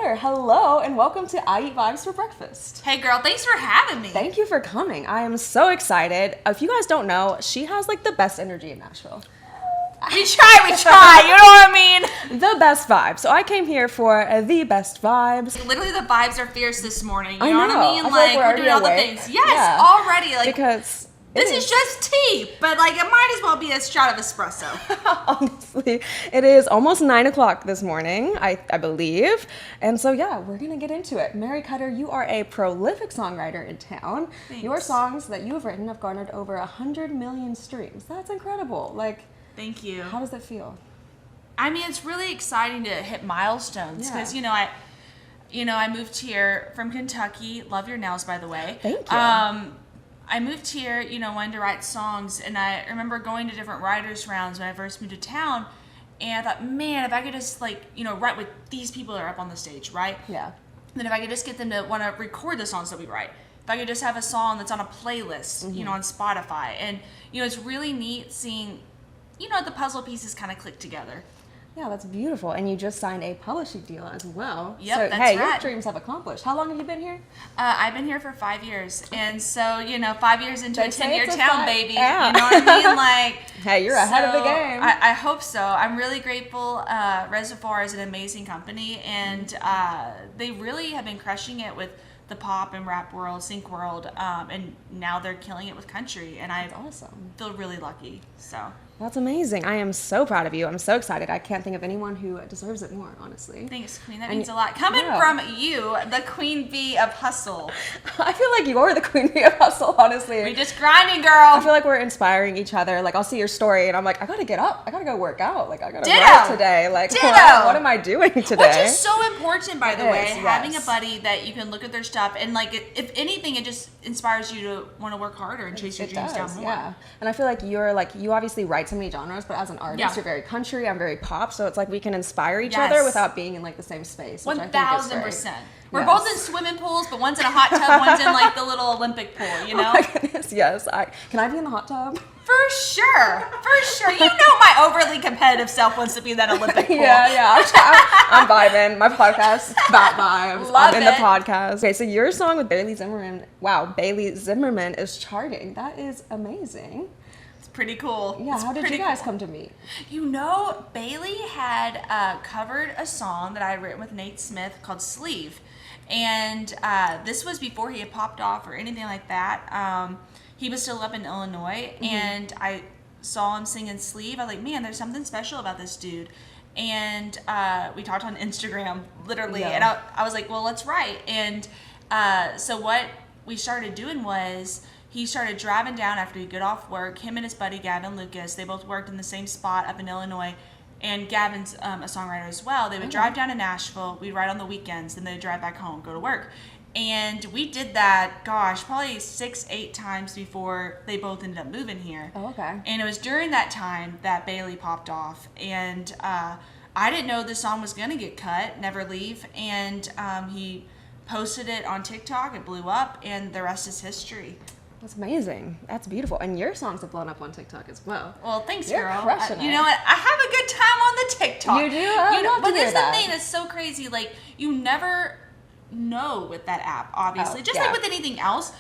Kutter. Hello and welcome to I Eat Vibes for Breakfast. Hey girl, thanks for having me. Thank you for coming. I am so excited. If you guys don't know, she has like the best energy in Nashville. We try, you know what I mean? The best vibes. So I came here for the best vibes. Literally the vibes are fierce this morning, you I know what I mean? I feel Like we're we're doing all the awake. things. Yes, Yeah. already. Like Because this is just tea, but like it might as well be a shot of espresso. honestly, it is almost 9 o'clock this morning, I believe. And so, yeah, we're going to get into it. Mary Kutter, you are a prolific songwriter in town. Thanks. Your songs that you have written have garnered over 100 million streams. That's incredible. Like, Thank you. how does that feel? I mean, it's really exciting to hit milestones because I moved here from Kentucky. Love your nails, by the way. Thank you. I moved here, wanted to write songs, and I remember going to different writers' rounds when I first moved to town, and I thought, man, if I could just write with these people that are up on the stage, right? Yeah. Then if I could just get them to want to record the songs that we write. If I could just have a song that's on a playlist, on Spotify, and it's really neat seeing, the puzzle pieces kind of click together. Yeah, that's beautiful. And you just signed a publishing deal as well. Yep, so, that's hey, right. your dreams have accomplished. How long have you been here? I've been here for 5 years. And so, 5 years into a 10-year it's a town, five. baby. Yeah. You know what I mean? Like, hey, you're ahead of the game. I hope so. I'm really grateful. Reservoir is an amazing company. And they really have been crushing it with the pop and rap world, sync world. And now they're killing it with country. And That's awesome. feel really lucky. So. That's amazing. I am so proud of you. I'm so excited. I can't think of anyone who deserves it more, honestly. Thanks, Queen. That means a lot. Coming Yeah. from you, the Queen Bee of Hustle. I feel like you're the queen bee of hustle, honestly. We just grinding, girl. I feel like we're inspiring each other. Like, I'll see your story and I'm like, I gotta get up. I gotta go work out. Like, I gotta Ditto. write today. Like, Ditto. what am I doing today? Which is so important, by the It way, is, having yes. a buddy that you can look at their stuff and, like, if anything, it just inspires you to want to work harder and chase your It dreams does, down more. yeah. And I feel like you obviously write so many genres, but as an artist, Yeah. you're very country, I'm very pop, so it's like we can inspire each Yes. other without being in like the same space. Which I think is great. 1,000%. We're Yes. both in swimming pools, but one's in a hot tub, one's in like the little Olympic pool, Oh my goodness, yes. Can I be in the hot tub? For sure. My overly competitive self wants to be in that Olympic pool. Yeah. I'm vibing. My podcast, Bat Vibes. Love I'm in the it. podcast. Okay, so your song with Bailey Zimmerman, Bailey Zimmerman is charting. That is amazing. It's pretty cool. Yeah, It's how did you pretty guys cool. come to meet? Bailey had covered a song that I had written with Nate Smith called Sleeve. And this was before he had popped off or anything like that. He was still up in Illinois, and I saw him singing Sleeve. I was like, man, there's something special about this dude. And we talked on Instagram, literally. Yeah. And I was like, well, let's write. And so what we started doing was he started driving down after he'd get off work. Him and his buddy, Gavin Lucas, they both worked in the same spot up in Illinois. And Gavin's a songwriter as well. They would drive down to Nashville. We'd write on the weekends. Then they'd drive back home, go to work. And we did that, probably 6-8 times before they both ended up moving here. Oh, okay. And it was during that time that Bailey popped off. And I didn't know this song was going to get cut, Never Leave. And he posted it on TikTok. It blew up. And the rest is history. That's amazing. That's beautiful. And your songs have blown up on TikTok as well. Well, thanks, You're girl. crushing You it. know what? I have a good time on the TikTok. You do? I love to but hear this is that. the thing that's so crazy. Like, you never know with that app, obviously. Oh, Just yeah. like with anything else.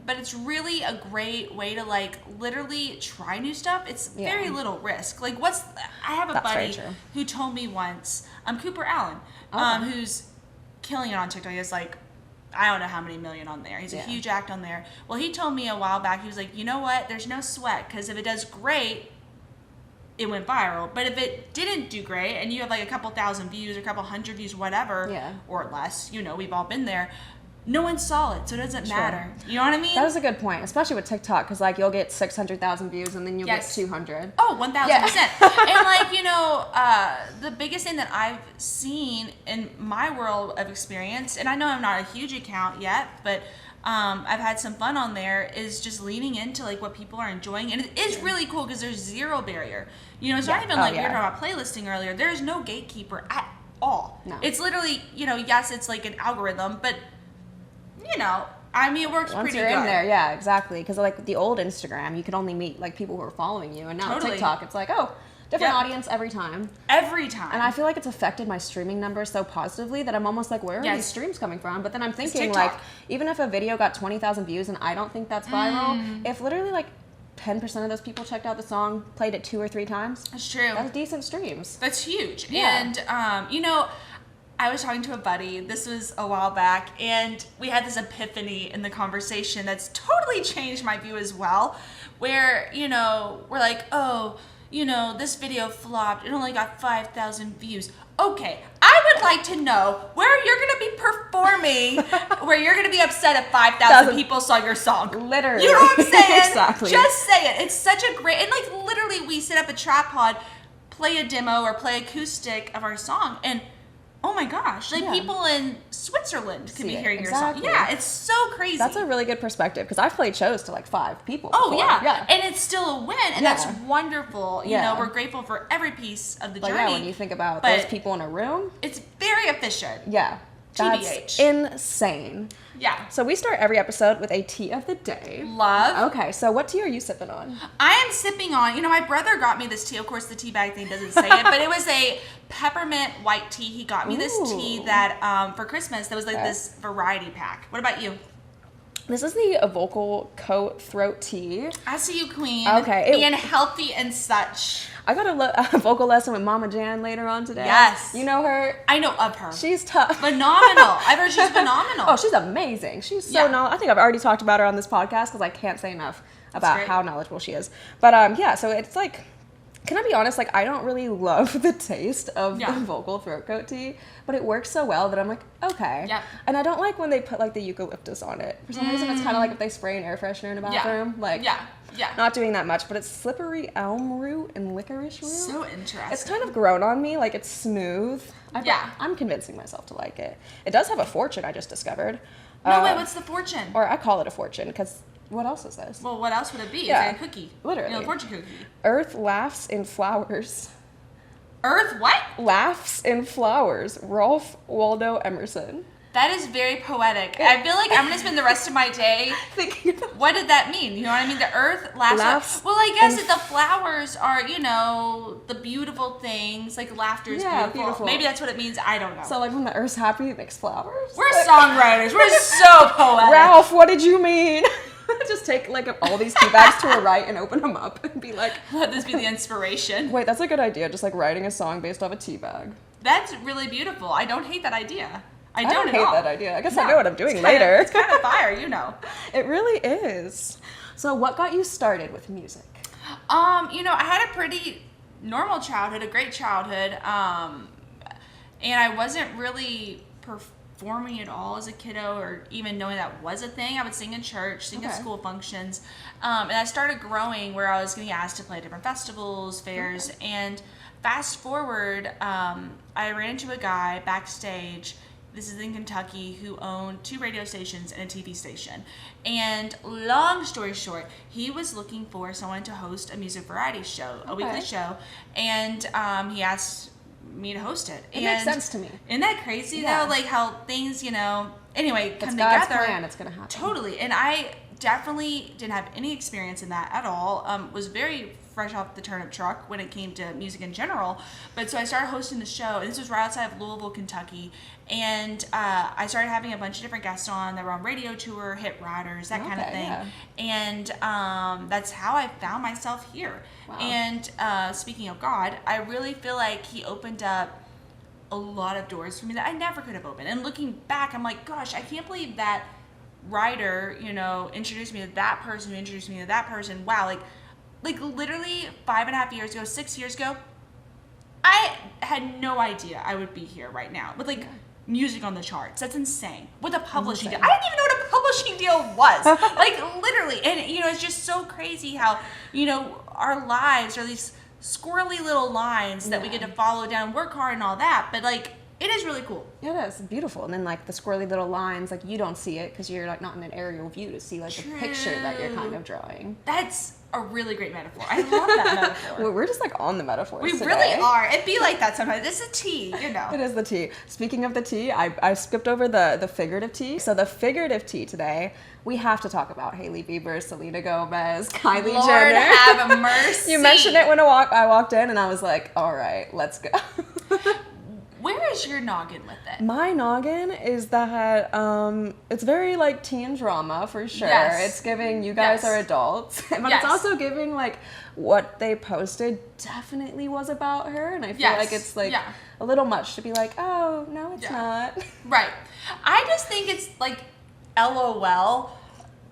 But it's really a great way to, like, literally try new stuff. It's Yeah. very little risk. Like, I have a That's very buddy true. who told me once, Cooper Allen, Okay. who's killing it on TikTok. He has, like, I don't know how many million on there. He's a Yeah. huge act on there. Well, he told me a while back, he was like, you know what? There's no sweat, because if it does great, it went viral. But if it didn't do great and you have like a couple thousand views or a couple hundred views, whatever, Yeah. or less, we've all been there, no one saw it, so it doesn't Sure. matter. You know what I mean? That was a good point, especially with TikTok, because like you'll get 600,000 views and then you'll Yes. get 200. Oh, 1,000%. And like, the biggest thing that I've seen in my world of experience, and I know I'm not a huge account yet, but I've had some fun on there, is just leaning into like what people are enjoying. And it is really cool because there's zero barrier. It's not Yeah. even Oh, like we were yeah. talking about playlisting earlier. There's no gatekeeper at all. No. It's literally, yes, it's like an algorithm, but it works Once pretty you're good. in there, yeah, exactly. Because like the old Instagram, you could only meet like people who are following you, and now Totally. TikTok, it's like, oh, Different audience every time. Every time. And I feel like it's affected my streaming numbers so positively that I'm almost like, where are these streams coming from? But then I'm thinking, like, even if a video got 20,000 views and I don't think that's viral, if literally, like, 10% of those people checked out the song, played it 2 or 3 times. That's true. That's decent streams. That's huge. Yeah. And, you know, I was talking to a buddy, this was a while back, and we had this epiphany in the conversation that's totally changed my view as well, where, you know, we're like, oh, you know, this video flopped, it only got 5,000 views. Okay, I would like to know where you're going to be performing, where you're going to be upset if 5,000 people saw your song. Literally. You know what I'm saying? Exactly. Just say it. It's such a great, and like literally we set up a tripod, play a demo or play acoustic of our song, and oh my gosh, like people in Switzerland could be hearing your song. Yeah, it's so crazy. That's a really good perspective because I've played shows to like 5 people. Oh, before. yeah. And it's still a win, and that's wonderful. You know, we're grateful for every piece of the journey. Yeah, when you think about those people in a room, it's very efficient. Yeah. That's insane. Yeah. So we start every episode with a tea of the day. Love. Okay, so what tea are you sipping on? I am sipping on, you know, my brother got me this tea. Of course, the tea bag thing doesn't say it, but it was a peppermint white tea. He got me this tea that, for Christmas, that was like this variety pack. What about you? This is the vocal coat throat tea. I see you, queen. Okay. Being healthy and such. I got a vocal lesson with Mama Jan later on today. Yes. You know her? I know of her. She's tough. Phenomenal. I've heard she's phenomenal. Oh, she's amazing. She's so knowledgeable. I think I've already talked about her on this podcast because I can't say enough about how knowledgeable she is. But yeah, so it's like, can I be honest? Like, I don't really love the taste of the vocal throat coat tea, but it works so well that I'm like, okay. Yeah. And I don't like when they put like the eucalyptus on it. For some reason, it's kind of like if they spray an air freshener in a bathroom. Like, not doing that much, but it's slippery elm root and licorice root. So interesting. It's kind of grown on me. Like, it's smooth. I'm convincing myself to like it. It does have a fortune, I just discovered. No, wait, what's the fortune? Or I call it a fortune because what else is this? Well, what else would it be? It's like a cookie. Literally. You know, a fortune cookie. Earth laughs in flowers. Earth what? Laughs in flowers. Ralph Waldo Emerson. That is very poetic. I feel like I'm going to spend the rest of my day thinking, what did that mean? You know what I mean? The earth laughs. Well, I guess that the flowers are, you know, the beautiful things. Like, laughter is beautiful. Maybe that's what it means. I don't know. So, like, when the earth's happy, it makes flowers? We're songwriters. We're so poetic. Ralph, what did you mean? Just take, like, all these tea bags to a right and open them up and be like... Let this be the inspiration. Wait, that's a good idea. Just, like, writing a song based off a tea bag. That's really beautiful. I don't hate that idea. I don't hate that idea. I guess I know what I'm doing later. It's kind of fire, you know. It really is. So what got you started with music? You know, I had a pretty normal childhood, a great childhood, and I wasn't really performing at all as a kiddo or even knowing that was a thing. I would sing in church, sing at school functions, and I started growing where I was getting asked to play different festivals, fairs, and fast forward, I ran into a guy backstage. This is in Kentucky, who owned 2 radio stations and a TV station. And long story short, he was looking for someone to host a music variety show, a weekly show. And he asked me to host it. It makes sense to me. Isn't that crazy, though? Like how things, you know, anyway, come together. God's together. Plan. It's going to happen. Totally. And I definitely didn't have any experience in that at all. Was very fresh off the turnip truck when it came to music in general. But so I started hosting the show, and this was right outside of Louisville, Kentucky. And I started having a bunch of different guests on that were on radio tour, hit riders, that kind of thing. Yeah. And that's how I found myself here. Wow. And speaking of God, I really feel like he opened up a lot of doors for me that I never could have opened. And looking back, I'm like, gosh, I can't believe that writer, you know, introduced me to that person who introduced me to that person. Wow, like literally 5.5 years ago, 6 years ago, I had no idea I would be here right now with like music on the charts. That's insane. With a publishing deal. I didn't even know what a publishing deal was. Like literally. And you know, it's just so crazy how, you know, our lives are these squirrely little lines that we get to follow down, work hard and all that. But like it is really cool. Yeah, it is beautiful. And then like the squirrely little lines, like you don't see it because you're like not in an aerial view to see like the picture that you're kind of drawing. That's a really great metaphor. I love that metaphor. Well, we're just like on the metaphors We today. really are. It'd be like that sometimes. It's a tea, you know. It is the tea. Speaking of the tea, I skipped over the figurative tea. So the figurative tea today, we have to talk about Hailey Bieber, Selena Gomez, Kylie Jenner. Lord have mercy. You mentioned it when I walked in, and I was like, all right, let's go. Where is your noggin with it? My noggin is that it's very like teen drama for sure. Yes. It's giving you guys are adults, but it's also giving like what they posted definitely was about her, and I feel like it's like a little much to be like, oh no, it's not. Right. I just think it's like LOL.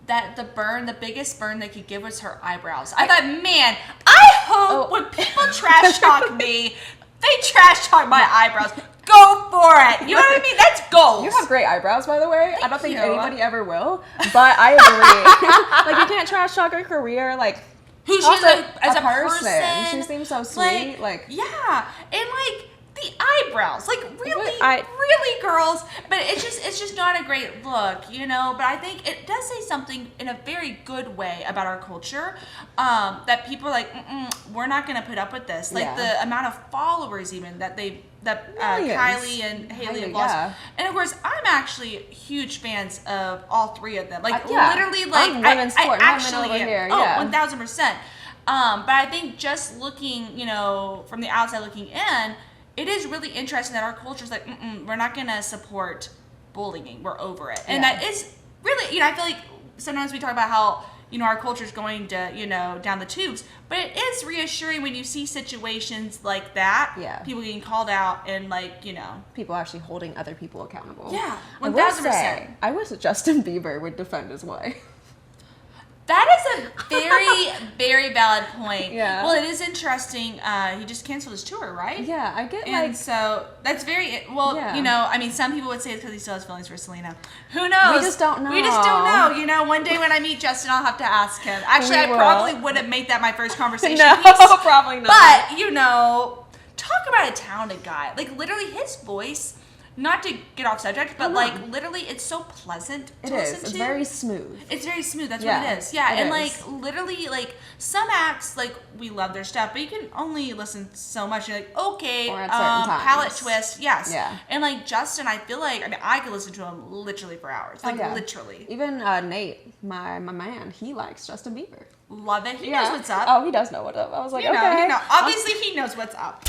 That the biggest burn they could give was her eyebrows. I thought, man, I hope when people trash talk me, they trash talk my eyebrows. Go for it. You know what I mean? That's goals. You have great eyebrows, by the way. I don't think anybody ever will, but I agree. Like, you can't trash talk her career. Like, who she is as a person. She seems so sweet. Like yeah, and like the eyebrows, like really, girls. But it's just not a great look, you know. But I think it does say something in a very good way about our culture, that people are like, we're not gonna put up with this. Like the amount of followers even that Kylie and Hailey have lost. Yeah. And of course, I'm actually huge fans of all three of them. Like literally, like I actually am. Here. Oh, 1000%. But I think just looking, you know, from the outside looking in, it is really interesting that our culture is like, we're not going to support bullying. We're over it. And that is really, you know, I feel like sometimes we talk about how, you know, our culture is going to, you know, down the tubes. But it is reassuring when you see situations like that. Yeah. People getting called out and, like, you know. People actually holding other people accountable. Yeah, 1000%. I wish Justin Bieber would defend his wife. That is a very, very valid point. Yeah. Well, it is interesting. He just canceled his tour, right? Yeah, I get and so that's very you know. I mean, some people would say it's because he still has feelings for Selena. Who knows? We just don't know. You know, one day when I meet Justin, I'll have to ask him. Actually, I probably wouldn't make that my first conversation. No, probably not. But you know, talk about a talented guy. Like literally, his voice. Not to get off subject, but like literally, it's so pleasant to listen to. It's very smooth. It's very smooth. That's what it is. Yeah, and like literally, like some acts, like we love their stuff, but you can only listen so much. You're like, okay, or at certain times. Palette twist, yes. Yeah. And like Justin, I feel like I could listen to him literally for hours, like literally. Even Nate, my man, he likes Justin Bieber. Love it. He knows what's up. Oh, he does know what's up. I was like, you know, obviously he knows what's up.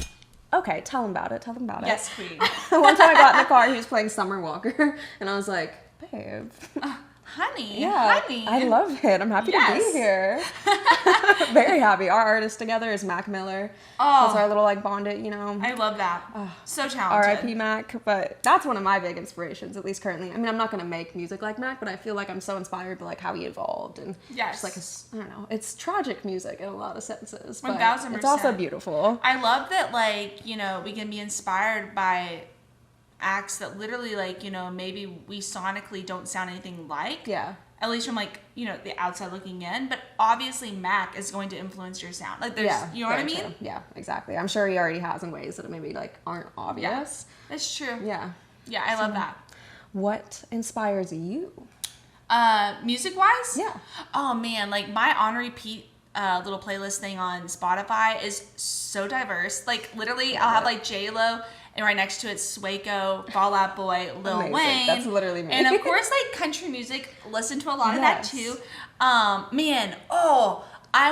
Okay, tell him about it. Yes, queen. One time I got in the car, he was playing Summer Walker, and I was like, babe. Honey. I love it. I'm happy to be here. Very happy. Our artist together is Mac Miller. Oh. That's our little, like, bonded, you know. I love that. So talented. R.I.P. Mac. But that's one of my big inspirations, at least currently. I mean, I'm not going to make music like Mac, but I feel like I'm so inspired by, like, how he evolved. And just, like, I don't know. It's tragic music in a lot of senses. 1000%. It's also beautiful. I love that, like, you know, we can be inspired by acts that literally, like, you know, maybe we sonically don't sound anything like. Yeah. At least from, like, you know, the outside looking in. But obviously Mac is going to influence your sound. Like, there's, you know what I mean? True. Yeah, exactly. I'm sure he already has in ways that maybe, like, aren't obvious. Yeah, that's true. Yeah. Yeah, I love that. What inspires you? Music-wise? Yeah. Oh, man. Like, my on repeat little playlist thing on Spotify is so diverse. Like, literally, I'll have, like, J-Lo, and right next to it, Swaco, Fall Out Boy, Lil Wayne. That's literally me. And of course, like country music, listen to a lot of that too. I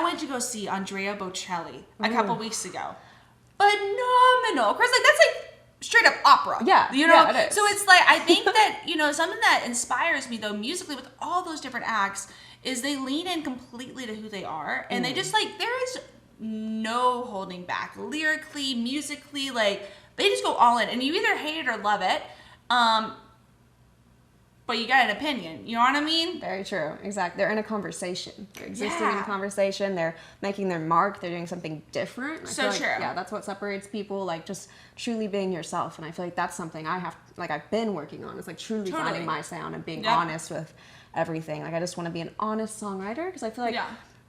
went to go see Andrea Bocelli a couple weeks ago. Phenomenal. Of course, like that's like straight up opera. Yeah. You know? Yeah, it is. So it's like, I think that, you know, something that inspires me though, musically with all those different acts, is they lean in completely to who they are. And they just like, there is no holding back. Lyrically, musically, like, they just go all in, and you either hate it or love it, but you got an opinion. You know what I mean? Very true. Exactly. They're in a conversation. They're existing in a conversation. They're making their mark. They're doing something different. So true. Yeah, that's what separates people. Like just truly being yourself. And I feel like that's something I've been working on. It's like truly finding my sound and being honest with everything. Like I just want to be an honest songwriter because I feel like,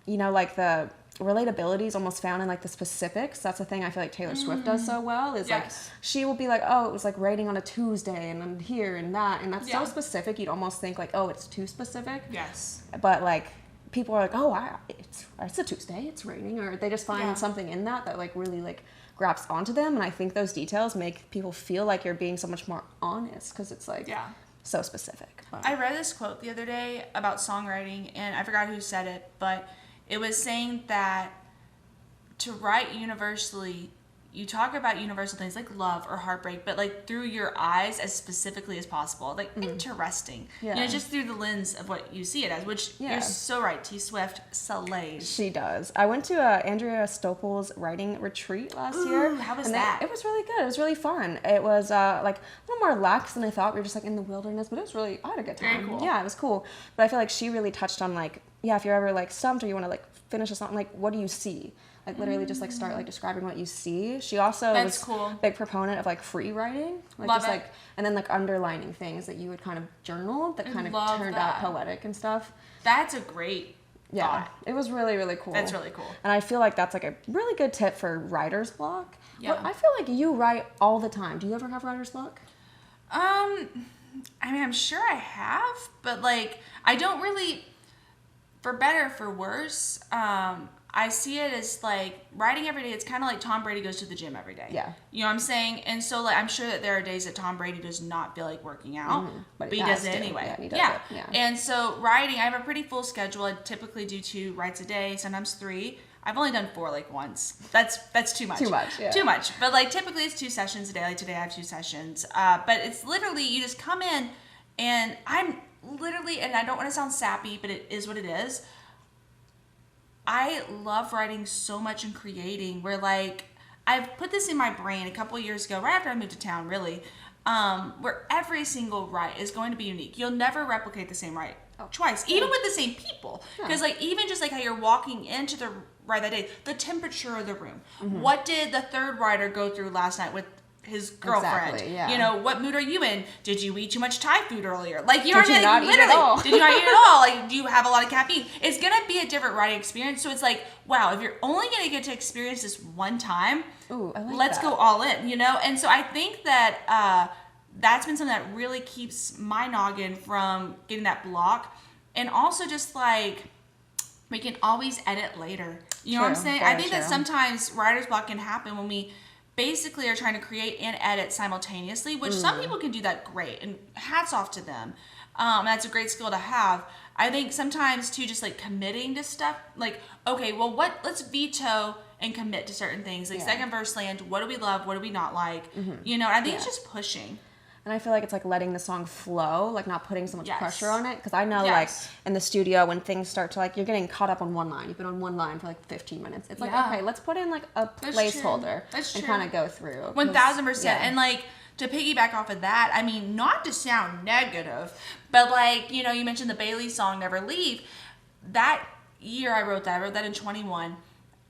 you know, like the relatability is almost found in like the specifics. That's the thing I feel like Taylor Swift does so well, is like she will be like, oh, it was like raining on a Tuesday and I'm here and that, and that's so specific you'd almost think like, oh, it's too specific. Yes. But like people are like, oh, it's a Tuesday, it's raining, or they just find something in that like really like grabs onto them, and I think those details make people feel like you're being so much more honest because it's like so specific. I read this quote the other day about songwriting, and I forgot who said it, but it was saying that to write universally, you talk about universal things like love or heartbreak, but like through your eyes as specifically as possible. Like interesting. You know, just through the lens of what you see it as, which you're so right. T Swift slays. She does. I went to Andrea Stoppel's writing retreat last year. How was that? It was really good. It was really fun. It was like a little more relaxed than I thought. We were just like in the wilderness, but it was really, I had a good time. Very cool. Yeah, it was cool. But I feel like she really touched on like, if you're ever like stumped or you want to like finish a song, like what do you see? Like literally just like start like describing what you see. She also was a big proponent of like free writing. Like Love just it. like, and then like underlining things that you would kind of journal that kind of turned out poetic and stuff. That's a great thought. It was really, really cool. That's really cool. And I feel like that's like a really good tip for writer's block. Yeah. But I feel like you write all the time. Do you ever have writer's block? I mean, I'm sure I have, but like I don't really, for better or for worse, I see it as like writing every day. It's kind of like Tom Brady goes to the gym every day. Yeah. You know what I'm saying? And so like I'm sure that there are days that Tom Brady does not feel like working out, but he does it anyway. Yeah, he does it. Yeah. And so writing, I have a pretty full schedule. I typically do 2 writes a day, sometimes 3. I've only done 4 like once. That's too much. Too much, yeah. Too much. But like typically it's 2 sessions a day. Like today I have 2 sessions. But it's literally you just come in and I'm literally, and I don't want to sound sappy, but it is what it is. I love writing so much and creating where like I've put this in my brain a couple of years ago, right after I moved to town really, where every single write is going to be unique. You'll never replicate the same write twice, even with the same people. Because like even just like how you're walking into the write that day, the temperature of the room. What did the third writer go through last night with his girlfriend? Exactly, yeah. You know, what mood are you in? Did you eat too much Thai food earlier? Like, you know what I mean? Not Literally, eat at all? did you not eat at all? Like, do you have a lot of caffeine? It's gonna be a different writing experience. So it's like, wow, if you're only gonna get to experience this one time, let's go all in, you know? And so I think that that's been something that really keeps my noggin from getting that block. And also just like, we can always edit later. You know what I'm saying? I think that sometimes writer's block can happen when we basically are trying to create and edit simultaneously, which some people can do that great, and hats off to them. That's a great skill to have. I think sometimes too, just like committing to stuff, like, okay, well, let's veto and commit to certain things. Like second verse land, what do we love? What do we not like? You know, I think it's just pushing. And I feel like it's like letting the song flow, like not putting so much pressure on it. Because I know like in the studio when things start to like, you're getting caught up on one line. You've been on one line for like 15 minutes. It's like, okay, let's put in like a placeholder and kind of go through. 1000%. And like to piggyback off of that, I mean, not to sound negative, but like, you know, you mentioned the Bailey song, Never Leave. That year I wrote that in 21.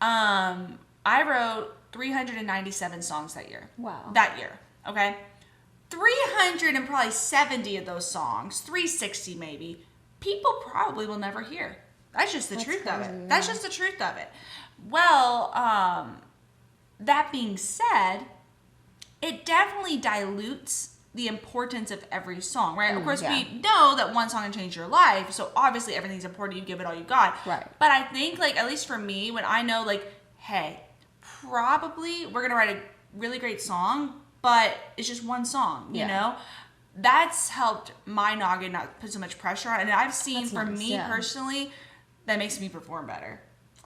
I wrote 397 songs that year. Wow. That year. Okay. 370 of those songs, 360 maybe, people probably will never hear. That's just the truth of it. That's just the truth of it. Well, that being said, it definitely dilutes the importance of every song, right? Of course, we know that one song can change your life, so obviously everything's important. You give it all you got. Right. But I think, like, at least for me, when I know, like, hey, probably we're going to write a really great song, but it's just one song, you know? That's helped my noggin not put so much pressure on it. And I've seen, me personally, that makes me perform better.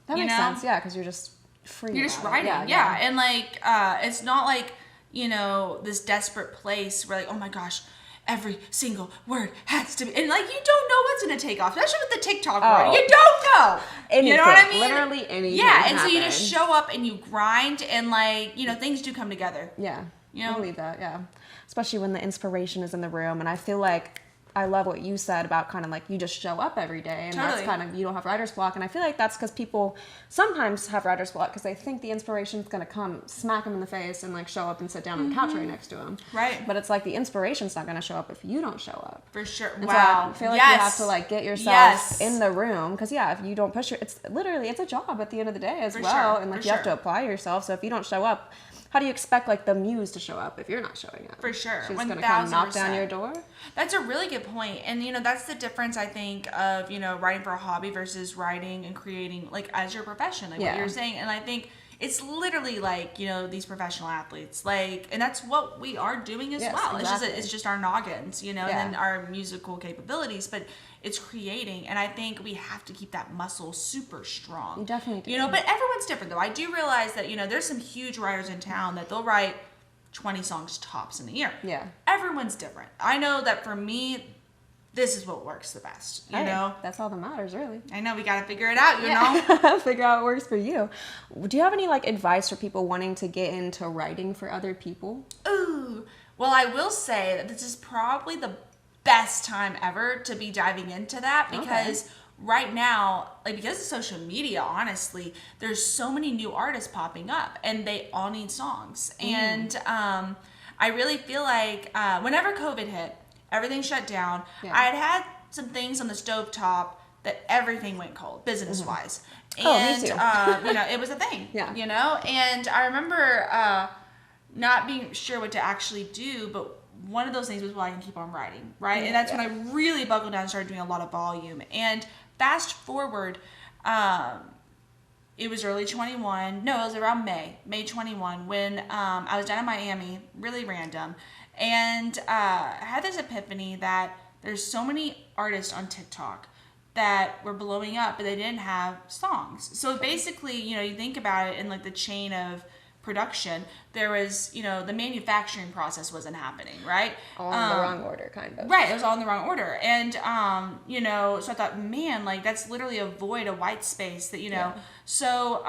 That makes sense, because you're just free. You're just writing, And, like, it's not like, you know, this desperate place where, like, oh my gosh, every single word has to be, and like, you don't know what's going to take off, especially with the TikTok word. You don't know. Anything, you know what I mean? Literally anything. Yeah, and so you just show up and you grind, and like, you know, things do come together. Yeah. You know? I believe that, especially when the inspiration is in the room. And I feel like I love what you said about kind of like you just show up every day, and that's kind of, you don't have writer's block. And I feel like that's because people sometimes have writer's block because they think the inspiration's going to come smack them in the face and like show up and sit down on the couch right next to them. Right. But it's like the inspiration's not going to show up if you don't show up. For sure. And Wow. So I feel like you have to like get yourself in the room, because if you don't push it's a job at the end of the day as well. And like you have to apply yourself. So if you don't show up, how do you expect like the muse to show up if you're not showing up? For sure. She's going to come knock down your door. That's a really good point. And, you know, that's the difference, I think, of, you know, writing for a hobby versus writing and creating, like, as your profession, like what you're saying. And I think it's literally like, you know, these professional athletes, like, and that's what we are doing as well. Exactly. It's just our noggins, you know, and then our musical capabilities, but it's creating. And I think we have to keep that muscle super strong. You definitely do. You know, but everyone's different though. I do realize that, you know, there's some huge writers in town that they'll write 20 songs tops in a year. Yeah. Everyone's different. I know that for me, this is what works the best, you know? That's all that matters, really. I know, we got to figure it out, you know? Figure out what works for you. Do you have any, like, advice for people wanting to get into writing for other people? Ooh. Well, I will say that this is probably the best time ever to be diving into that, because right now, like, because of social media, honestly, there's so many new artists popping up, and they all need songs. And I really feel like whenever COVID hit, everything shut down. I had some things on the stovetop that everything went cold, business-wise. And, me too. You know, it was a thing, you know? And I remember not being sure what to actually do, but one of those things was, well, I can keep on writing, right? And that's when I really buckled down and started doing a lot of volume. And fast forward, it was early 21. No, it was around May 21, when I was down in Miami, really random. And I had this epiphany that there's so many artists on TikTok that were blowing up, but they didn't have songs. So basically, you know, you think about it in like the chain of production, there was, you know, the manufacturing process wasn't happening, right? All in the wrong order, kind of. Right, it was all in the wrong order. And, you know, so I thought, man, like, that's literally a void, a white space that, you know. So,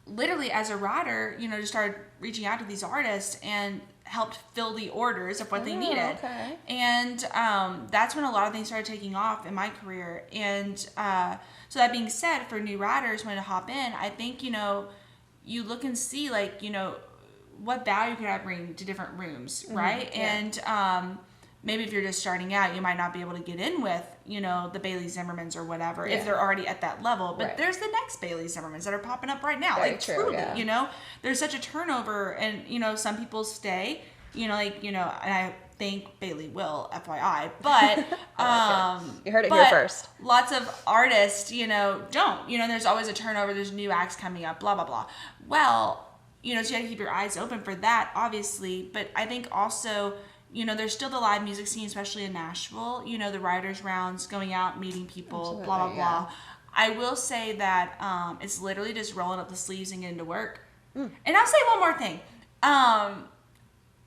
literally, as a writer, you know, just started reaching out to these artists and helped fill the orders of what they needed. Okay. And that's when a lot of things started taking off in my career. And so that being said, for new writers wanting to hop in, I think, you know, you look and see, like, you know, what value can I bring to different rooms, right? And maybe if you're just starting out, you might not be able to get in with, you know, the Bailey Zimmermans or whatever, if they're already at that level. But there's the next Bailey Zimmermans that are popping up right now. Very like, truly, you know, there's such a turnover, and, you know, some people stay, you know, like, you know, and I think Bailey will, FYI, but you heard it here first. Lots of artists, you know, don't. You know, there's always a turnover, there's new acts coming up, blah, blah, blah. Well, you know, so you have to keep your eyes open for that, obviously, but I think also, you know, there's still the live music scene, especially in Nashville, you know, the writers' rounds, going out, meeting people, blah, blah, blah. I will say that it's literally just rolling up the sleeves and getting to work. And I'll say one more thing.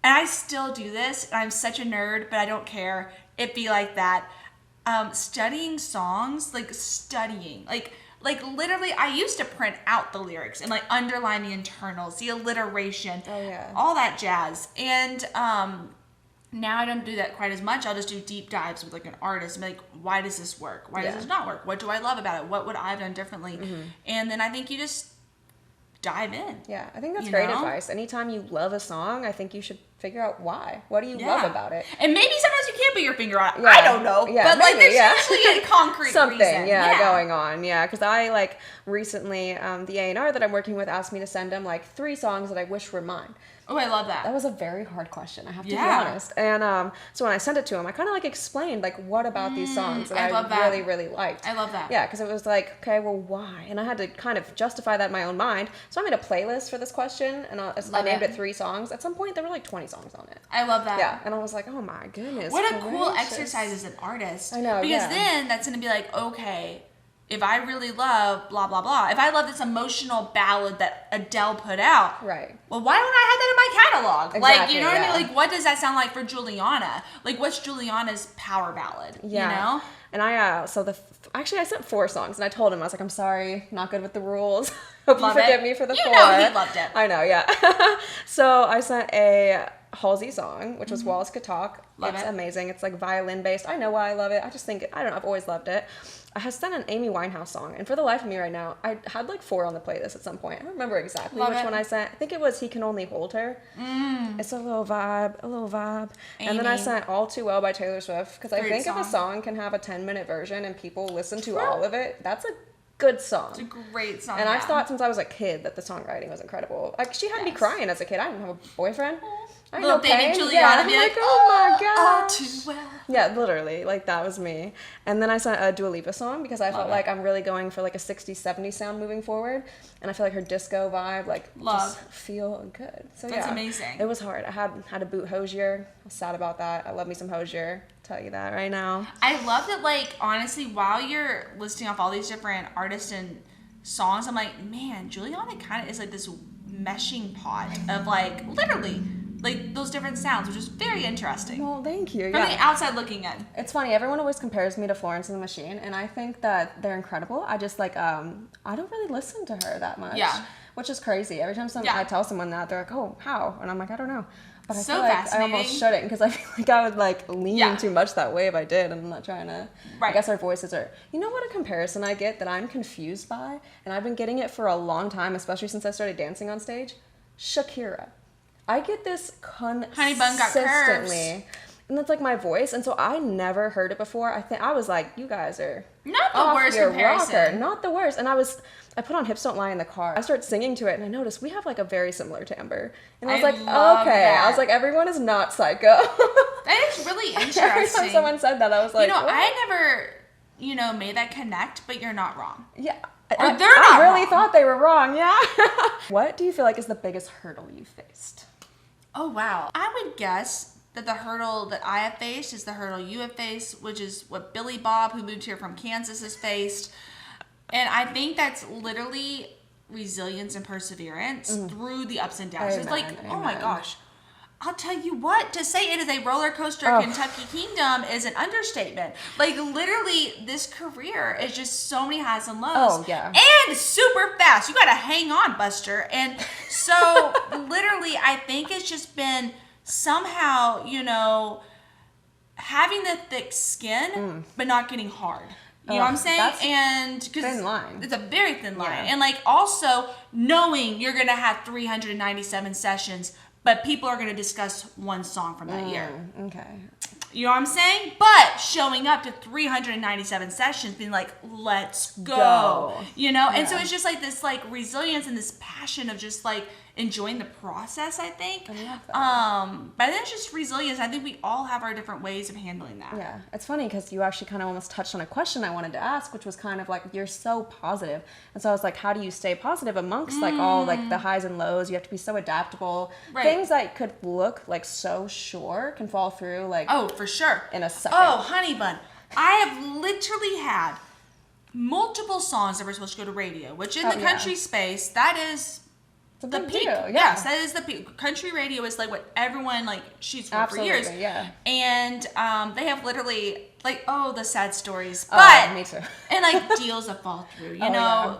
And I still do this, and I'm such a nerd, but I don't care. It be like that. Studying songs, like studying, like literally, I used to print out the lyrics and like underline the internals, the alliteration, all that jazz. And now I don't do that quite as much. I'll just do deep dives with like an artist and be like, why does this work? Why does this not work? What do I love about it? What would I have done differently? And then I think you just dive in. Yeah, I think that's great advice. Anytime you love a song, I think you should figure out why. What do you love about it? And maybe sometimes you can't put your finger on it. I don't know. Yeah, but like there's usually a concrete something reason. Going on. Yeah, because I like recently, the A&R that I'm working with asked me to send them like 3 songs that I wish were mine. Oh, I love that. That was a very hard question, I have to be honest. And so when I sent it to him, I kind of like explained like what about these songs that I really, really liked. I love that. Yeah, because it was like, okay, well, why? And I had to kind of justify that in my own mind. So I made a playlist for this question, and I named it 3 songs. At some point, there were like 20 songs on it. I love that. Yeah, and I was like, oh my goodness. What a cool exercise as an artist. I know, because then that's going to be like, okay, if I really love blah, blah, blah, if I love this emotional ballad that Adele put out, well, why don't I have that in my catalog? Exactly, like, you know what I mean? Like, what does that sound like for Juliana? Like, what's Juliana's power ballad? Yeah. You know? And I, actually I sent 4 songs, and I told him, I was like, I'm sorry, not good with the rules. Hope you forgive me for the 4. You know he loved it. I know, yeah. So I sent a Halsey song, which was Wallace Could Talk. It's amazing. It's like violin based. I know why I love it. I just think, I don't know, I've always loved it. I have sent an Amy Winehouse song, and for the life of me right now, I had like 4 on the playlist at some point. I don't remember exactly which one I sent. I think it was He Can Only Hold Her. It's a little vibe. Amy. And then I sent All Too Well by Taylor Swift, because I think if a song can have a 10-minute version and people listen to all of it, that's a good song. It's a great song. And I've thought since I was a kid that the songwriting was incredible. Like, she had me crying as a kid. I didn't have a boyfriend. I had little no baby pain. Juliana be like, oh my gosh. All too well. Yeah, literally. Like, that was me. And then I sent a Dua Lipa song because I felt like I'm really going for like a 60s, 70s sound moving forward. And I feel like her disco vibe, like, just feel good. So that's amazing. It was hard. I had to boot Hozier. I was sad about that. I love me some Hozier. Tell you that right now. I love that, like, honestly, while you're listing off all these different artists and songs, I'm like, man, Juliana kind of is like this meshing pot of, like, literally, like, those different sounds, which is very interesting. Well, thank you. From the outside looking in. It's funny, everyone always compares me to Florence and the Machine, and I think that they're incredible. I just, like, I don't really listen to her that much. Yeah. Which is crazy. Every time I tell someone that, they're like, oh, how? And I'm like, I don't know. But I feel like I almost shouldn't, because I feel like I would, like, lean too much that way if I did, and I'm not trying to. I guess our voices are. You know what a comparison I get that I'm confused by, and I've been getting it for a long time, especially since I started dancing on stage? Shakira. I get this Honey Bun Got Curves. And that's like my voice, and so I never heard it before. I was like, you guys are not the worst comparison. Rocker. Not the worst. And I put on Hips Don't Lie in the car. I started singing to it, and I noticed we have like a very similar timbre. And I was like, okay. That. I was like, everyone is not psycho. That is really interesting. Every time someone said that, I was like, you know, what? I never, made that connect, but you're not wrong. Yeah. I really thought they were wrong. Yeah. What do you feel like is the biggest hurdle you faced? Oh, wow. I would guess that the hurdle that I have faced is the hurdle you have faced, which is what Billy Bob, who moved here from Kansas, has faced. And I think that's literally resilience and perseverance through the ups and downs. Amen, it's like, oh my gosh. I'll tell you what, to say it is a roller coaster Kentucky Kingdom is an understatement. Like, literally, this career is just so many highs and lows. Oh, yeah. And super fast. You got to hang on, Buster. And so, literally, I think it's just been somehow, having the thick skin, but not getting hard. You know what I'm saying? That's thin line. It's a very thin line. Yeah. And, like, also knowing you're going to have 397 sessions, but people are going to discuss one song from that year. Okay. You know what I'm saying? But showing up to 397 sessions, being like, let's go. And so it's just like this, like, resilience and this passion of just, like, enjoying the process, I think. I love that. But then it's just resilience. I think we all have our different ways of handling that. Yeah. It's funny because you actually kind of almost touched on a question I wanted to ask, which was kind of like, you're so positive. And so I was like, how do you stay positive amongst like all like the highs and lows? You have to be so adaptable. Right. Things that could look like so sure can fall through like. Oh, for sure. In a second. Oh, honey bun. I have literally had multiple songs that were supposed to go to radio, which in the country space, that is the peak. Deal, yeah. Yes, that is the peak. Country radio is like what everyone like shoots for years. Yeah. And they have literally like the sad stories, but me too. And like deals that fall through,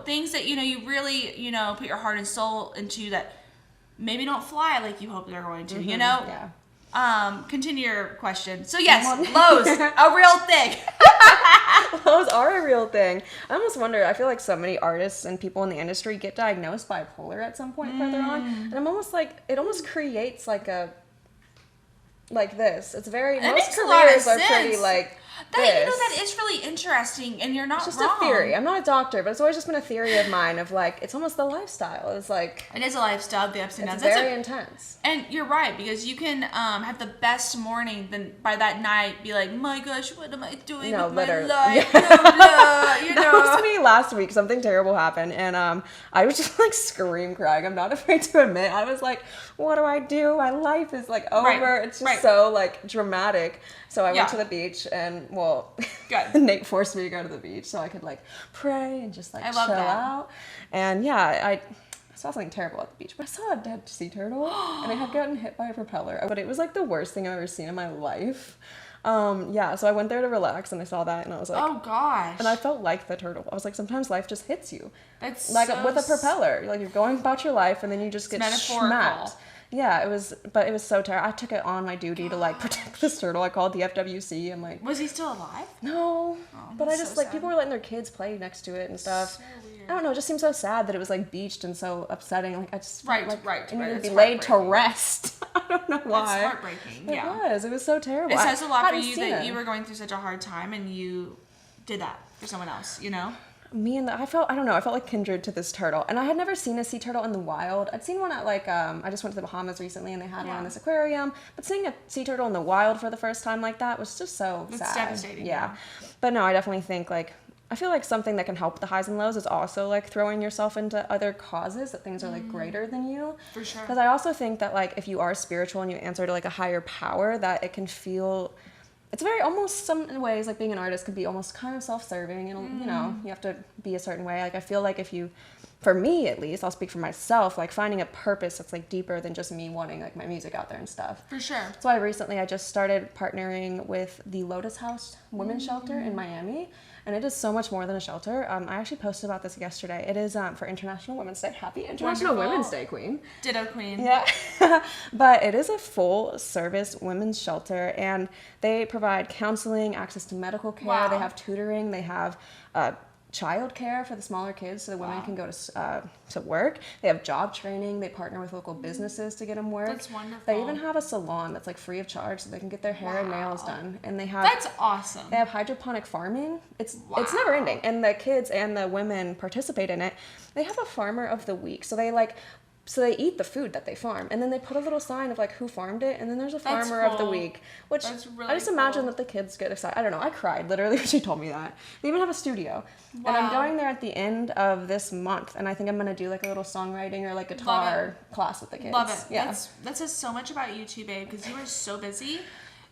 things that you really put your heart and soul into that maybe don't fly like you hope they're going to. Yeah. Continue your question. So yes, lows, a real thing. Lows are a real thing. I almost wonder, I feel like so many artists and people in the industry get diagnosed bipolar at some point further on. And I'm almost like, it almost creates like this. It's very, most careers are pretty like that is really interesting, and you're not wrong. It's just a theory. I'm not a doctor, but it's always just been a theory of mine of like, it's almost the lifestyle. It's like... It is a lifestyle, the ups and downs. It's very intense. And you're right, because you can have the best morning, then by that night be like, my gosh, what am I doing with my life? Yeah. That was me last week. Something terrible happened, and I was just like scream crying. I'm not afraid to admit. I was like, what do I do? My life is like over. Right. It's just so like dramatic. So I went to the beach, and Nate forced me to go to the beach so I could like pray and just like chill out. And I saw something terrible at the beach, but I saw a dead sea turtle, and it had gotten hit by a propeller. But it was like the worst thing I've ever seen in my life. So I went there to relax, and I saw that, and I was like, oh gosh. And I felt like the turtle. I was like, sometimes life just hits you. That's like with a propeller. Like you're going about your life, and then you just get smacked. Yeah, it was so terrible. I took it on my duty to like protect this turtle. I called the FWC and like. Was he still alive? No, but I just so like sad. people were letting their kids play next to it and stuff. So weird. I don't know. It just seems so sad that it was like beached and so upsetting. Like I just right. It needed to be laid to rest. I don't know why. It's heartbreaking. It was so terrible. It says a lot for you that you were going through such a hard time and you did that for someone else. You know. I felt like kindred to this turtle, and I had never seen a sea turtle in the wild. I'd seen one at like I just went to the Bahamas recently, and they had one in this aquarium. But seeing a sea turtle in the wild for the first time like that was just so sad. It's devastating. Yeah, but no, I definitely think like I feel like something that can help the highs and lows is also like throwing yourself into other causes that things are like greater than you. For sure. Because I also think that like if you are spiritual and you answer to like a higher power, that it can feel. It's very almost some ways like being an artist could be almost kind of self-serving and you know you have to be a certain way. Like I feel like if you, for me at least, I'll speak for myself, like finding a purpose that's like deeper than just me wanting like my music out there and stuff. For sure. So I just started partnering with the Lotus House Women's Shelter in Miami, and it is so much more than a shelter. I actually posted about this yesterday. It is for International Women's Day. Happy International Women's Day, Queen. Ditto, Queen. Yeah. But it is a full service women's shelter, and they provide counseling, access to medical care. Wow. They have tutoring. They have child care for the smaller kids so the women can go to work. They have job training. They partner with local businesses to get them work. That's wonderful. They even have a salon that's like free of charge so they can get their hair and nails done. And they have That's awesome. They have hydroponic farming. It's never ending. And the kids and the women participate in it. They have a farmer of the week. So they eat the food that they farm, and then they put a little sign of like who farmed it, and then there's a farmer of the week, which I just imagine that the kids get excited. I don't know. I cried literally when she told me that. They even have a studio, and I'm going there at the end of this month, and I think I'm gonna do like a little songwriting or like guitar class with the kids. Love it. Yeah, that says so much about you too, babe, because you are so busy,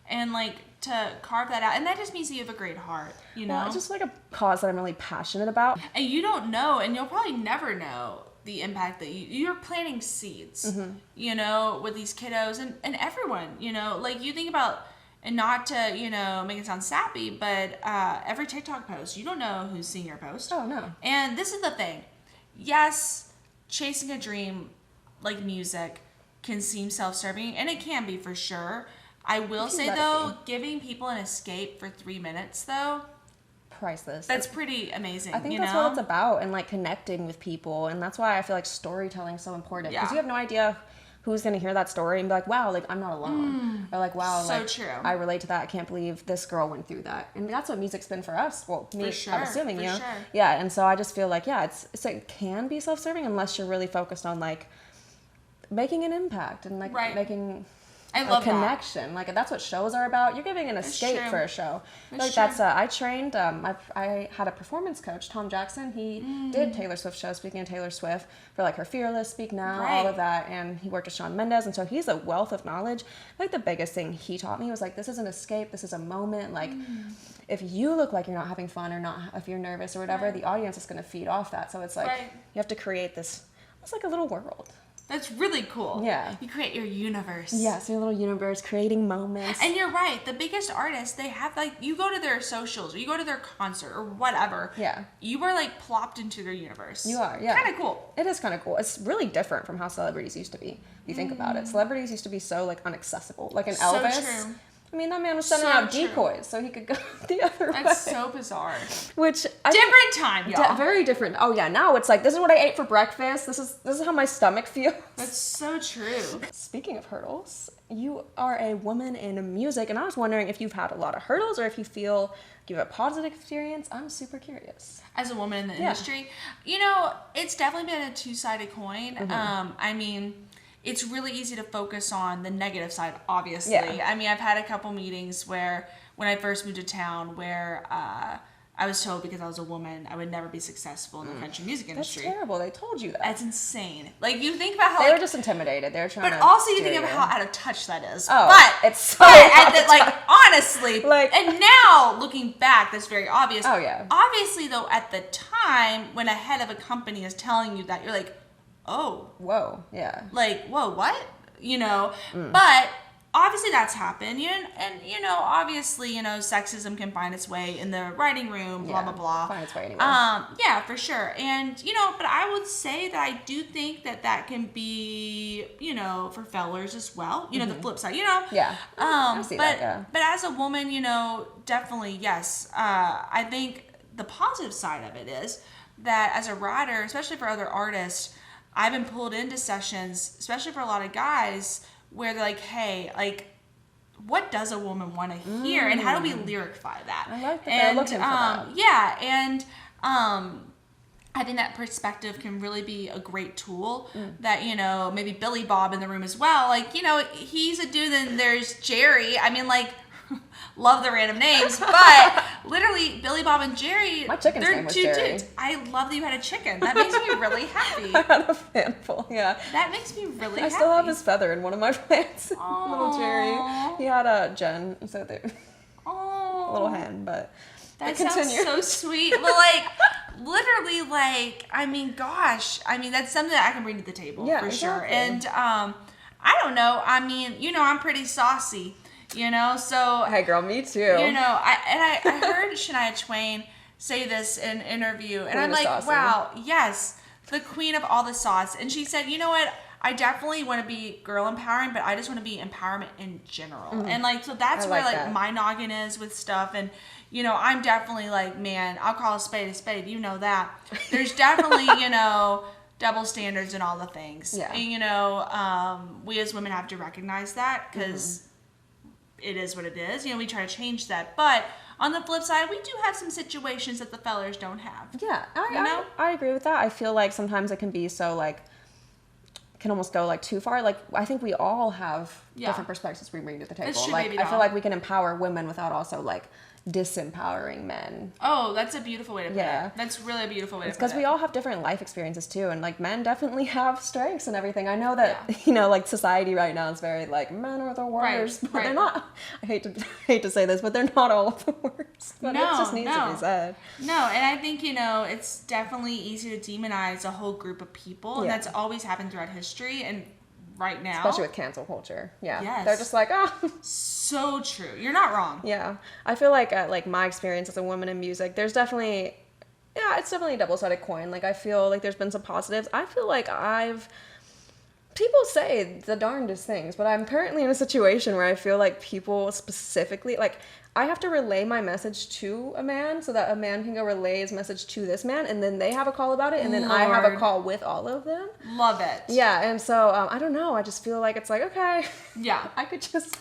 and like to carve that out, and that just means that you have a great heart. You know, it's just like a cause that I'm really passionate about, and you don't know, and you'll probably never know the impact that you're planting seeds, you know, with these kiddos and everyone, you know, like you think about, and not to, you know, make it sound sappy, but every TikTok post, you don't know who's seeing your post. Oh, no. And this is the thing. Yes, chasing a dream like music can seem self-serving, and it can be for sure. I will say, though, giving people an escape for 3 minutes, though, priceless. That's pretty amazing. I think that's what it's about, and like connecting with people, and that's why I feel like storytelling is so important, because you have no idea who's going to hear that story and be like, wow, like I'm not alone, or like, wow, so like true. I relate to that. I can't believe this girl went through that. And that's what music's been for us. Well, me, I'm assuming you. Yeah, and so I just feel like it's it can be self-serving unless you're really focused on like making an impact and like making a connection. Like that's what shows are about. You're giving an escape for a show. That's I trained. I had a performance coach, Tom Jackson. He did Taylor Swift shows. Speaking of Taylor Swift, for like her Fearless, Speak Now, all of that, and he worked with Shawn Mendes, and so he's a wealth of knowledge. Like the biggest thing he taught me was like, this is an escape. This is a moment. Like if you look like you're not having fun or not, if you're nervous or whatever, the audience is going to feed off that. So it's like you have to create this. It's like a little world. That's really cool. Yeah. You create your universe. Yeah, so your little universe, creating moments. And you're right. The biggest artists, they have like, you go to their socials or you go to their concert or whatever. Yeah. You are like plopped into their universe. You are, yeah. Kind of cool. It is kind of cool. It's really different from how celebrities used to be. If you think about it. Celebrities used to be so like inaccessible. Like an Elvis. So true. I mean, that man was sending out decoys so he could go the other way. That's so bizarre. Which different time, y'all. Very different. Oh yeah, now it's like this is what I ate for breakfast. This is how my stomach feels. That's so true. Speaking of hurdles, you are a woman in music, and I was wondering if you've had a lot of hurdles or if you feel you have a positive experience. I'm super curious. As a woman in the industry, you know, it's definitely been a two-sided coin. I mean, it's really easy to focus on the negative side, obviously. Yeah. I mean, I've had a couple meetings where, when I first moved to town, where I was told because I was a woman, I would never be successful in the country music industry. That's terrible. They told you that. That's insane. Like, you think about how... They were just intimidated. They were trying to... But also you think of how out of touch that is. Oh, but it's so out of touch. Like, honestly, like, and now, looking back, that's very obvious. Oh, yeah. Obviously, though, at the time, when a head of a company is telling you that, you're like, oh. Whoa, yeah. Like, whoa, what? You know? But obviously that's happened, and obviously, sexism can find its way in the writing room, blah blah blah. Find its way anyway. Yeah, for sure. And but I would say that I do think that can be, for fellers as well. The flip side, Yeah. I see that, yeah. But as a woman, definitely yes. I think the positive side of it is that as a writer, especially for other artists, I've been pulled into sessions, especially for a lot of guys, where they're like, hey, like, what does a woman want to hear, and how do we lyricify that? I like that they're looking for that. Yeah, and I think that perspective can really be a great tool that, maybe Billy Bob in the room as well. Like, he's a dude, and there's Jerry. I mean, like, love the random names, but literally Billy Bob and Jerry, my chicken's name was Jerry. Dudes. I love that you had a chicken. That makes me really happy. I had a handful, yeah. That makes me really happy. I still have his feather in one of my plants. Little Jerry. He had a Jen, so they a little hen, but that sounds so sweet. But like, literally, like, I mean, gosh, that's something that I can bring to the table for exactly. sure. And I don't know. I mean, I'm pretty saucy. So hey girl, me too. I heard Shania Twain say this in an interview, and I'm like, saucy. Wow, yes, the queen of all the sauce. And she said, you know what? I definitely want to be girl empowering, but I just want to be empowerment in general. And like, so that's where like my noggin is with stuff. And I'm definitely like, man, I'll call a spade a spade. You know that. There's definitely double standards and all the things. Yeah. And we as women have to recognize that, because it is what it is. We try to change that. But on the flip side, we do have some situations that the fellers don't have. Yeah, I agree with that. I feel like sometimes it can be so, like, can almost go, like, too far. Like, I think we all have different perspectives we bring to the table. It's true, like, baby I doll. feel like we can empower women without also, like, disempowering men. Oh, that's a beautiful way to put it. That's really a beautiful way to put it. It's because we all have different life experiences too, and like men definitely have strengths and everything. I know that like society right now is very like men are the worst, but they're not. I hate to say this, but they're not all the worst. But it just needs to be said. No, and I think it's definitely easy to demonize a whole group of people, and that's always happened throughout history and right now, especially with cancel culture. Yes. They're just like, oh, so true. You're not wrong. Yeah, I feel like like my experience as a woman in music, there's definitely, it's definitely a double-sided coin. Like I feel like there's been some positives. I feel like people say the darndest things, but I'm currently in a situation where I feel like people specifically, like, I have to relay my message to a man so that a man can go relay his message to this man, and then they have a call about it, and then I have a call with all of them. Lord. Love it. Yeah, and so, I don't know, I just feel like it's like, okay, I could just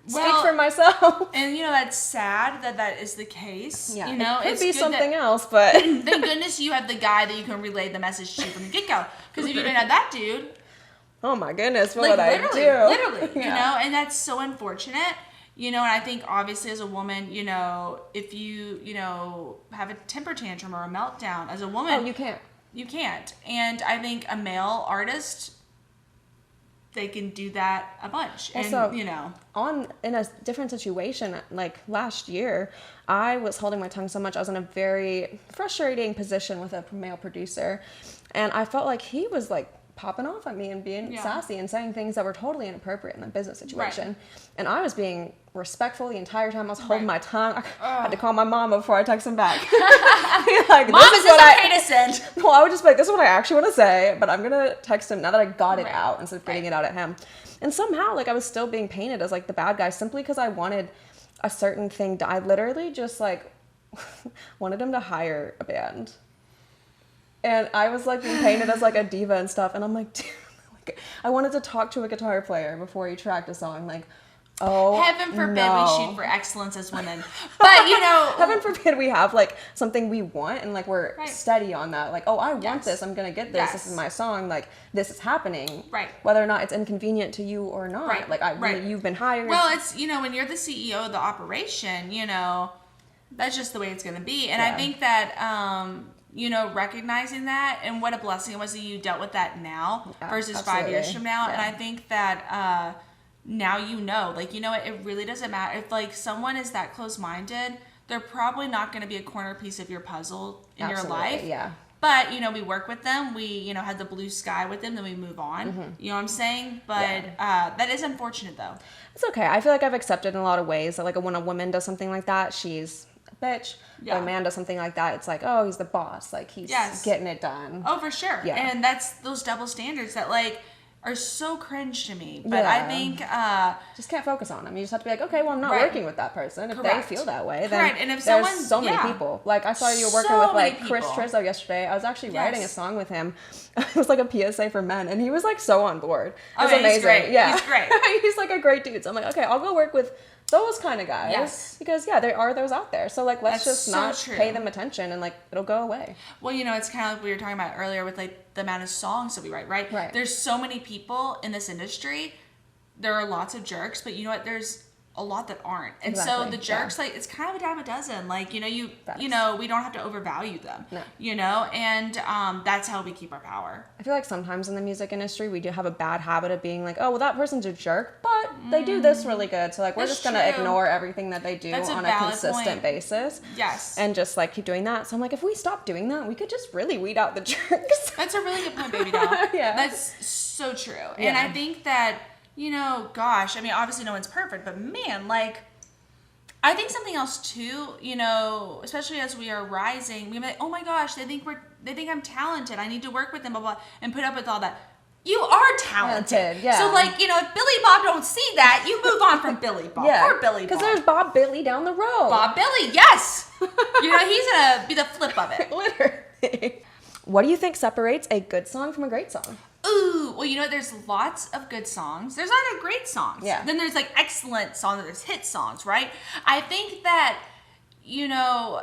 speak for myself. And, that's sad that is the case. Yeah, it could be something else, but... Thank goodness you have the guy that you can relay the message to from the get-go, because if you didn't have that dude... Oh my goodness, what would I do? Literally, and that's so unfortunate. And I think obviously as a woman, if you, have a temper tantrum or a meltdown as a woman. Oh, you can't. You can't. And I think a male artist, they can do that a bunch. Also, and, in a different situation, like last year, I was holding my tongue so much. I was in a very frustrating position with a male producer. And I felt like he was like popping off at me and being sassy and saying things that were totally inappropriate in the business situation. Right. And I was being respectful the entire time. I was holding my tongue. I had to call my mom before I text him back. Like, Mom, is this okay to send? Well, I would just be like, this is what I actually want to say, but I'm going to text him now that I got it out instead of getting it out at him. And somehow, like, I was still being painted as, like, the bad guy simply because I wanted a certain thing. I literally just, like, wanted him to hire a band. And I was, like, being painted as, like, a diva and stuff. And I'm like, dude, like, I wanted to talk to a guitar player before he tracked a song. Like, oh, heaven forbid we shoot for excellence as women. But, heaven forbid we have, like, something we want and, like, we're steady on that. Like, oh, I want this. I'm going to get this. This is my song. Like, this is happening. Right. Whether or not it's inconvenient to you or not. Right. Like, you've been hired. Well, it's, when you're the CEO of the operation, that's just the way it's going to be. And I think that... recognizing that and what a blessing it was that you dealt with that now versus 5 years from now. Yeah. And I think that now it really doesn't matter. If like someone is that close-minded, they're probably not going to be a corner piece of your puzzle in your life. Yeah. But, you know, we work with them. We, you know, had the blue sky with them. Then we move on. You know what I'm saying? But that is unfortunate, though. It's okay. I feel like I've accepted in a lot of ways that, like, when a woman does something like that, she's a bitch. Yeah. When a man does something like that, it's like, oh, he's the boss. Like, he's getting it done. Oh, for sure. Yeah. And that's those double standards that, like, are so cringe to me. But I think just can't focus on them. You just have to be like, okay, well, I'm not working with that person. If they feel that way, then and if there's so many people. Like, I saw you were working with, like, Chris Trizzo yesterday. I was actually writing a song with him. It was like a PSA for men, and he was, like, so on board. It was amazing. He's great. Yeah, he's great. He's like a great dude. So I'm like, okay, I'll go work with those kind of guys. Yes. Because there are those out there. So, like, let's just not pay them attention, and, like, it'll go away. Well, you know, it's kind of like we were talking about earlier with, like, the amount of songs that we write, right? There's so many people in this industry. There are lots of jerks, but you know what? There's a lot that aren't. And so the jerks, like, it's kind of a dime a dozen. Like, you know, you know, we don't have to overvalue them. No. You know, and that's how we keep our power. I feel like sometimes in the music industry, we do have a bad habit of being like, oh, well, that person's a jerk, but they do this really good. So, like, we're just going to ignore everything that they do on a consistent basis. Yes. And just, like, keep doing that. So I'm like, if we stop doing that, we could just really weed out the jerks. That's a really good point, baby doll. Yeah. That's so true. Yeah. And I think that, you know, gosh, I mean, obviously no one's perfect, but man, like, I think something else too, you know, especially as we are rising, we're like, oh my gosh, they think I'm talented. I need to work with them, blah, blah, and put up with all that. You are talented. Yeah. So, like, you know, if Billy Bob don't see that, you move on from Billy Bob. Poor Billy Bob. Because there's Bob Billy down the road. Bob Billy, yes. You know, he's going to be the flip of it. Literally. What do you think separates a good song from a great song? Ooh, well, you know, there's lots of good songs. There's other great songs. Yeah. Then there's, like, excellent songs. There's hit songs, right? I think that, you know,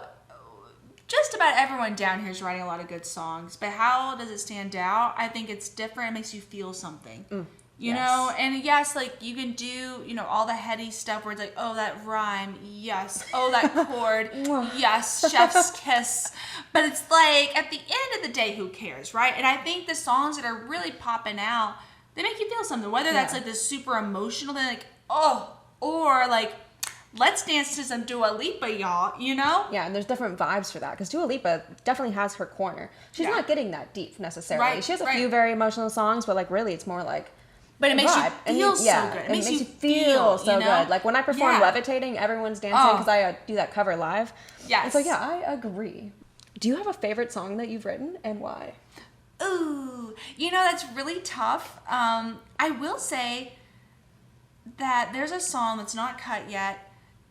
just about everyone down here is writing a lot of good songs. But how does it stand out? I think it's different. It makes you feel something. You know? And, yes, like, you can do, you know, all the heady stuff where it's like, oh, that rhyme, yes. Oh, that chord, yes. Chef's kiss. But it's like, at the end of the day, who cares, right? And I think the songs that are really popping out, they make you feel something. Whether that's, like, this super emotional thing, like, oh, or, like, let's dance to some Dua Lipa, y'all, you know? Yeah, and there's different vibes for that. Because Dua Lipa definitely has her corner. She's not getting that deep, necessarily. Right, she has a few very emotional songs, but, like, really, it's more like... But it makes you feel so good. It makes you feel so good. Like, when I perform Levitating, everyone's dancing because I do that cover live. Yes. And so, yeah, I agree. Do you have a favorite song that you've written, and why? Ooh, you know, that's really tough. I will say that there's a song that's not cut yet.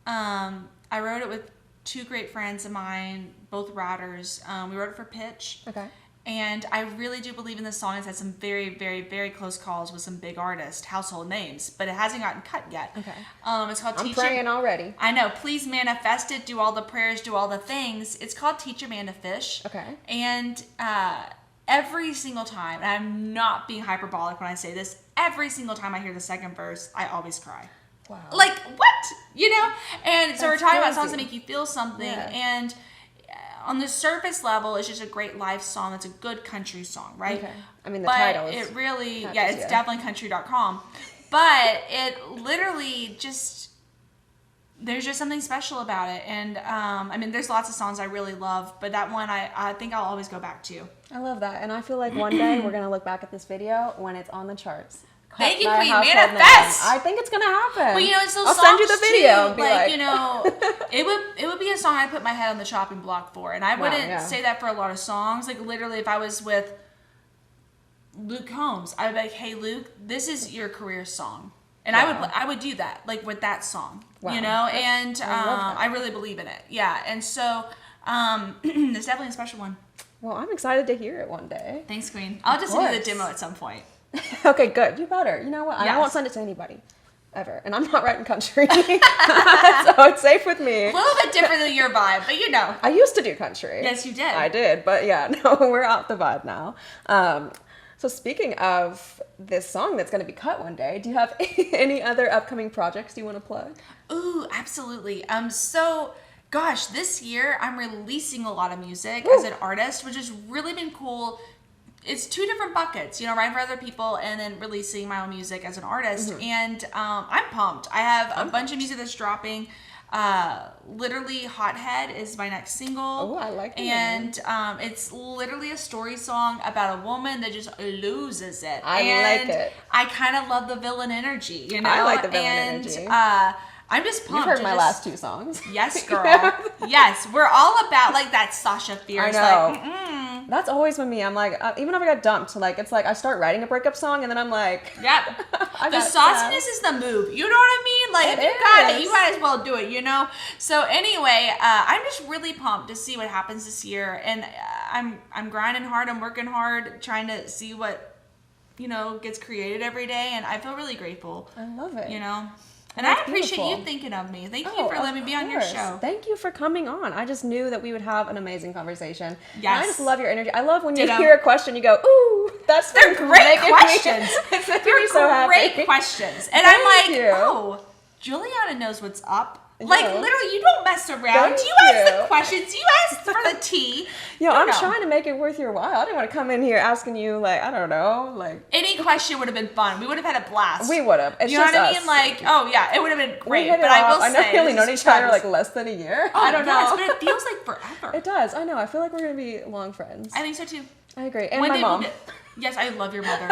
I wrote it with two great friends of mine, both writers. We wrote it for Pitch. Okay. And I really do believe in this song. It's had some very, very, very close calls with some big artists, household names, but it hasn't gotten cut yet. Okay. It's called I'm praying already. I know. Please manifest it. Do all the prayers. Do all the things. It's called Teach a Man to Fish. Okay. And every single time, and I'm not being hyperbolic when I say this, every single time I hear the second verse, I always cry. Wow. Like, what? You know? And so we're talking about songs that make you feel something. Yeah. And on the surface level, it's just a great life song. It's a good country song, right? Okay. I mean, the title is... it really... Yeah, it's definitely country.com. But it literally just... There's just something special about it. And, I mean, there's lots of songs I really love. But that one, I think I'll always go back to. I love that. And I feel like one day we're going to look back at this video when it's on the charts. Thank you, Queen. Manifest. I think it's gonna happen. Well, you know, it's those I'll songs send you the video. Too. Like, you know, it would be a song I put my head on the chopping block for, and I wouldn't say that for a lot of songs. Like, literally, if I was with Luke Combs, I would be like, "Hey, Luke, this is your career song," and I would do that, like with that song, you know. And I really believe in it. Yeah, and so it's definitely a special one. Well, I'm excited to hear it one day. Thanks, Queen. I'll just send you the demo at some point. Okay, good. You better. You know what? I won't send it to anybody. Ever. And I'm not writing country. So it's safe with me. A little bit different than your vibe, but you know. I used to do country. Yes, you did. I did. But yeah, no, we're out the vibe now. So speaking of this song that's going to be cut one day, do you have any other upcoming projects you want to plug? Ooh, absolutely. So... Gosh, this year I'm releasing a lot of music as an artist, which has really been cool. It's two different buckets, you know, writing for other people and then releasing my own music as an artist. Mm-hmm. And I'm pumped. I have a bunch of music that's dropping. Literally Hothead is my next single. Oh, I like that. And it's literally a story song about a woman that just loses it. I like it. I kind of love the villain energy, you know? I like the villain energy. I'm just pumped. You've heard my last 2 songs. Yes, girl. Yes, we're all about like that Sasha Fierce. I know. Like, that's always with me. I'm like, even if I got dumped, like it's like I start writing a breakup song and then I'm like, yep. The sauciness is the move. You know what I mean? Like if you got it, you might as well do it. You know. So anyway, I'm just really pumped to see what happens this year, and I'm grinding hard. I'm working hard, trying to see what gets created every day, and I feel really grateful. I love it. You know. And I appreciate you thinking of me. Thank you for letting me be on your show. Thank you for coming on. I just knew that we would have an amazing conversation. Yes. And I just love your energy. I love when you hear a question, you go, ooh, they're great questions. They're so happy. Great questions. And I'm like, oh, Juliana knows what's up. Like, literally, you don't mess around. You ask the questions. You ask for the tea. I'm trying to make it worth your while. I didn't want to come in here asking you, like, I don't know, like... Any question would have been fun. We would have had a blast. We would have. It's you know just what I us. mean? Like, oh, yeah, it would have been great. But I know we only known each other, like, less than a year. Oh, I don't know. But it feels like forever. It does. I know. I feel like we're going to be long friends. I think so, too. I agree. And my mom. Yes, I love your mother.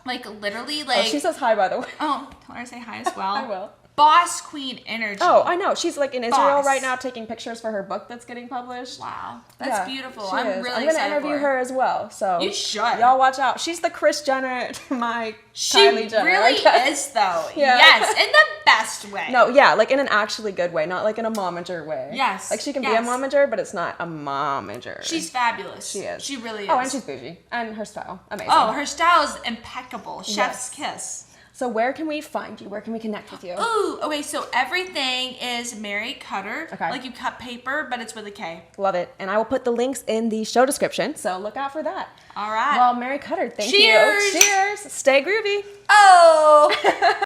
Like, literally, like... Oh, she says hi, by the way. Oh, tell her to say hi as well. I will. Boss queen energy. Oh, I know. She's like in Israel right now taking pictures for her book that's getting published. Wow. That's beautiful. I'm really I'm excited going to interview her as well. So you should. Y'all watch out. She's the Kris Jenner to my Kylie Jenner. She really is, though. Yeah. Yes, in the best way. No, yeah, like in an actually good way, not like in a momager way. Yes. Like she can be a momager, but it's not a momager. She's fabulous. She is. She really is. Oh, and she's bougie. And her style. Amazing. Oh, her style is impeccable. Chef's kiss. So where can we find you? Where can we connect with you? Ooh, okay, so everything is MaryKutter. Okay. Like you cut paper, but it's with a K. Love it. And I will put the links in the show description, so look out for that. All right. Well, MaryKutter, thank you. Cheers. Cheers. Stay groovy. Oh.